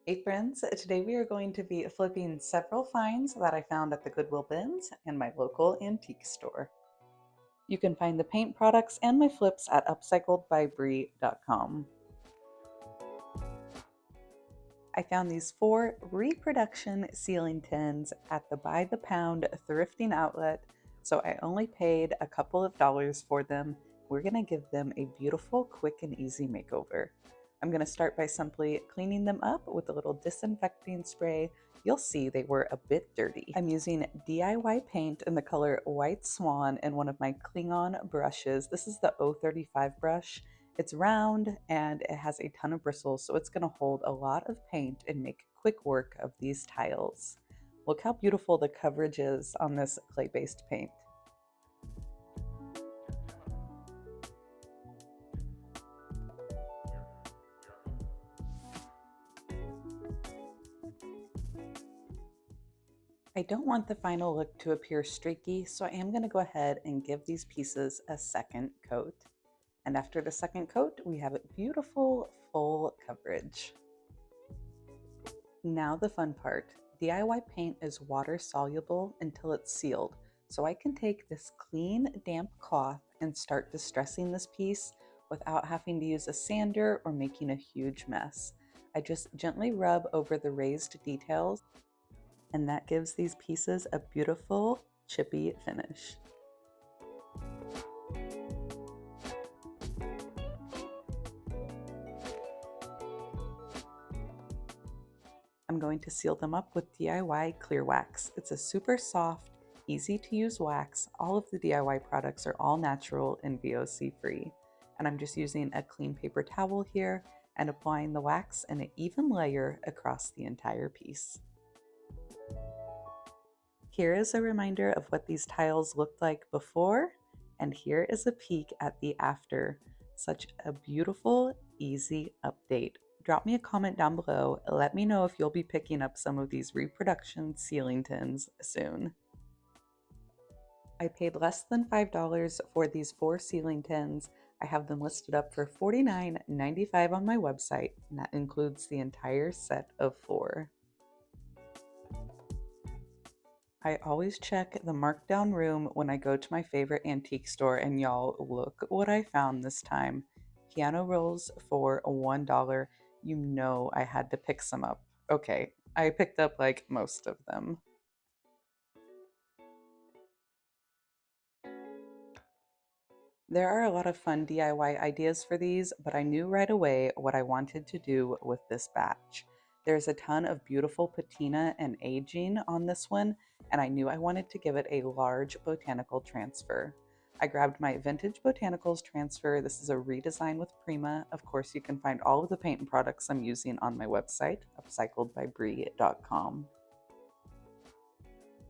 Hey friends, today we are going to be flipping several finds that I found at the Goodwill bins and my local antique store. You can find the paint products and my flips at upcycledbybrie.com. I found these four reproduction ceiling tins at the by the pound thrifting outlet, so I only paid a couple of dollars for them. We're going to give them a beautiful, quick, and easy makeover. I'm going to start by simply cleaning them up with a little disinfecting spray. You'll see they were a bit dirty. I'm using DIY paint in the color White Swan and one of my Klingon brushes. This is the 035 brush. It's round and it has a ton of bristles, so it's going to hold a lot of paint and make quick work of these tiles. Look how beautiful the coverage is on this clay-based paint. I don't want the final look to appear streaky, so I am going to go ahead and give these pieces a second coat. And after the second coat, we have beautiful full coverage. Now the fun part. DIY paint is water soluble until it's sealed, so I can take this clean, damp cloth and start distressing this piece without having to use a sander or making a huge mess. I just gently rub over the raised details, and that gives these pieces a beautiful, chippy finish. I'm going to seal them up with DIY clear wax. It's a super soft, easy to use wax. All of the DIY products are all natural and VOC free. And I'm just using a clean paper towel here and applying the wax in an even layer across the entire piece. Here is a reminder of what these tiles looked like before, and here is a peek at the after. Such a beautiful, easy update. Drop me a comment down below. Let me know if you'll be picking up some of these reproduction ceiling tins soon. I paid less than $5 for these four ceiling tins. I have them listed up for $49.95 on my website, and that includes the entire set of four. I always check the markdown room when I go to my favorite antique store, and y'all, look what I found this time. Piano rolls for $1. You know I had to pick some up. Okay, I picked up like most of them. There are a lot of fun DIY ideas for these, but I knew right away what I wanted to do with this batch. There's a ton of beautiful patina and aging on this one, and I knew I wanted to give it a large botanical transfer. I grabbed my vintage botanicals transfer. This is a redesign with Prima. Of course, you can find all of the paint and products I'm using on my website, upcycledbybrie.com.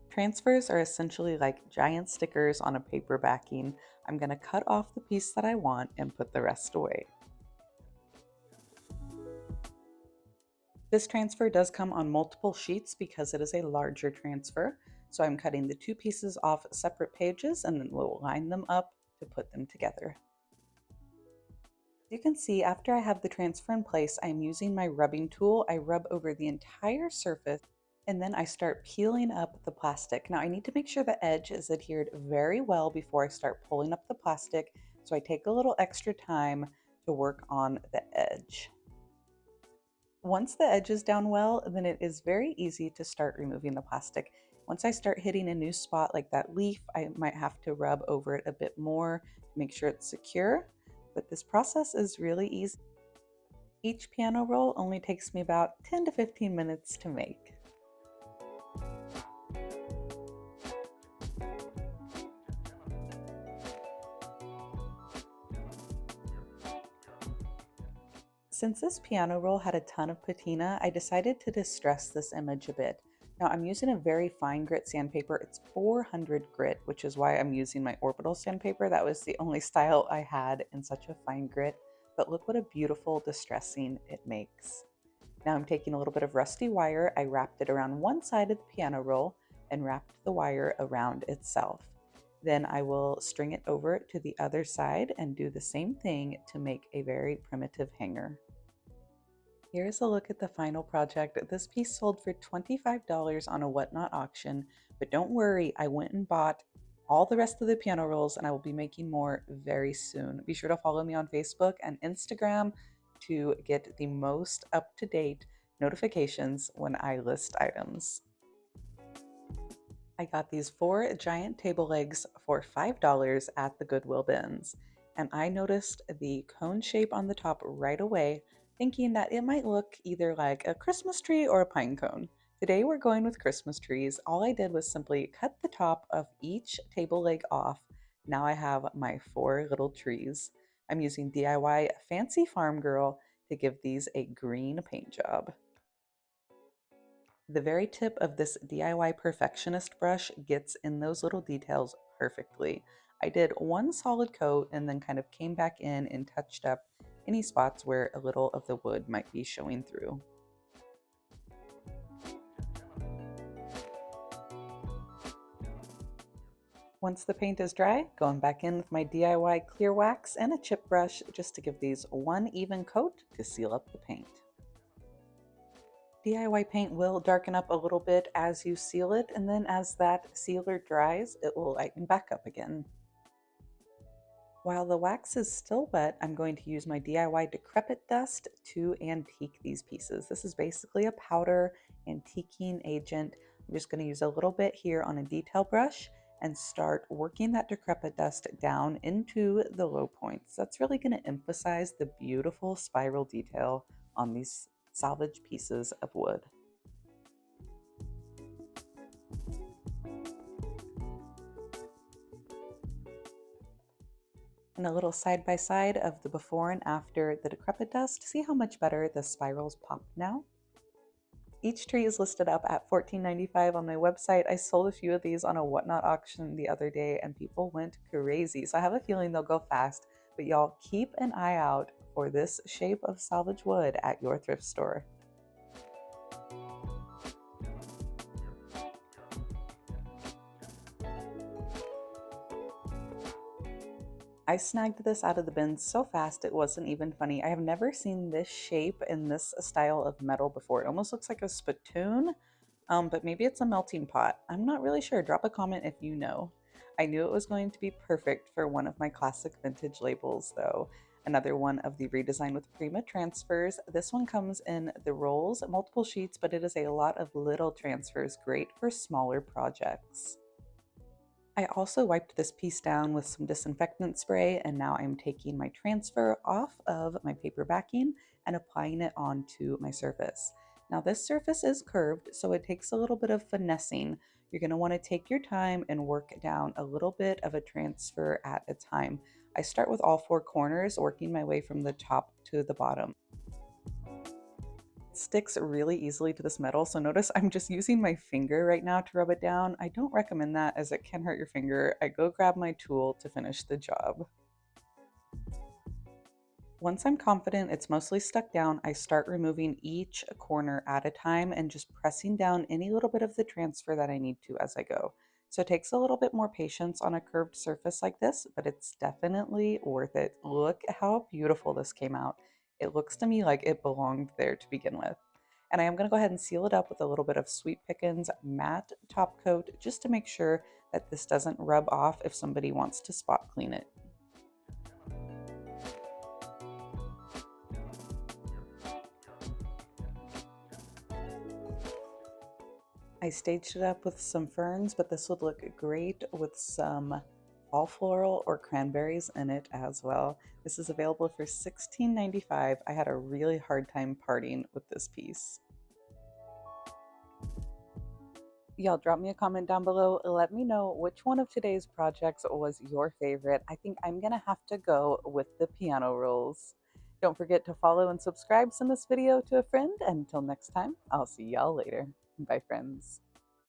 Transfers are essentially like giant stickers on a paper backing. I'm going to cut off the piece that I want and put the rest away. This transfer does come on multiple sheets because it is a larger transfer. So I'm cutting the two pieces off separate pages and then we'll line them up to put them together. You can see after I have the transfer in place, I'm using my rubbing tool. I rub over the entire surface and then I start peeling up the plastic. Now I need to make sure the edge is adhered very well before I start pulling up the plastic. So I take a little extra time to work on the edge. Once the edge is down well, then it is very easy to start removing the plastic. Once I start hitting a new spot like that leaf, I might have to rub over it a bit more to make sure it's secure. But this process is really easy. Each piano roll only takes me about 10 to 15 minutes to make. Since this piano roll had a ton of patina, I decided to distress this image a bit. Now I'm using a very fine grit sandpaper. It's 400 grit, which is why I'm using my orbital sandpaper. That was the only style I had in such a fine grit. But look what a beautiful distressing it makes. Now I'm taking a little bit of rusty wire. I wrapped it around one side of the piano roll and wrapped the wire around itself. Then I will string it over to the other side and do the same thing to make a very primitive hanger. Here's a look at the final project. This piece sold for $25 on a Whatnot auction, but don't worry, I went and bought all the rest of the piano rolls and I will be making more very soon. Be sure to follow me on Facebook and Instagram to get the most up-to-date notifications when I list items. I got these 4 giant table legs for $5 at the Goodwill bins, and I noticed the cone shape on the top right away, thinking that it might look either like a Christmas tree or a pine cone. Today we're going with Christmas trees. All I did was simply cut the top of each table leg off. Now I have my 4 little trees. I'm using DIY Fancy Farmgirl to give these a green paint job. The very tip of this DIY perfectionist brush gets in those little details perfectly. I did one solid coat and then kind of came back in and touched up any spots where a little of the wood might be showing through. Once the paint is dry, going back in with my DIY clear wax and a chip brush just to give these one even coat to seal up the paint. DIY paint will darken up a little bit as you seal it, and then as that sealer dries, it will lighten back up again. While the wax is still wet, I'm going to use my DIY Decrepit dust to antique these pieces. This is basically a powder antiquing agent. I'm just going to use a little bit here on a detail brush and start working that Decrepit dust down into the low points. That's really going to emphasize the beautiful spiral detail on these salvaged pieces of wood. And a little side by side of the before and after the Decrepit dust. See how much better the spirals pop now? Each tree is listed up at $14.95 on my website. I sold a few of these on a Whatnot auction the other day and people went crazy. So I have a feeling they'll go fast, but y'all keep an eye out for this shape of salvage wood at your thrift store. I snagged this out of the bin so fast it wasn't even funny. I have never seen this shape in this style of metal before. It almost looks like a spittoon, but maybe it's a melting pot. I'm not really sure. Drop a comment if you know. I knew it was going to be perfect for one of my classic vintage labels though. Another one of the redesign with Prima transfers. This one comes in the rolls, multiple sheets, but it is a lot of little transfers, great for smaller projects. I also wiped this piece down with some disinfectant spray, and now I'm taking my transfer off of my paper backing and applying it onto my surface. Now this surface is curved, so it takes a little bit of finessing. You're going to want to take your time and work down a little bit of a transfer at a time. I start with all 4 corners, working my way from the top to the bottom. Sticks really easily to this metal, so notice I'm just using my finger right now to rub it down. I don't recommend that as it can hurt your finger. I go grab my tool to finish the job. Once I'm confident it's mostly stuck down, I start removing each corner at a time and just pressing down any little bit of the transfer that I need to as I go. So it takes a little bit more patience on a curved surface like this, but it's definitely worth it. Look at how beautiful this came out. It looks to me like it belonged there to begin with. And I am going to go ahead and seal it up with a little bit of Sweet Pickins matte top coat just to make sure that this doesn't rub off if somebody wants to spot clean it. I staged it up with some ferns, but this would look great with some fall floral or cranberries in it as well. This is available for $16.95. I had a really hard time parting with this piece. Y'all drop me a comment down below. Let me know which one of today's projects was your favorite. I think I'm gonna have to go with the piano rolls. Don't forget to follow and subscribe. Send this video to a friend. And until next time, I'll see y'all later. Bye, friends.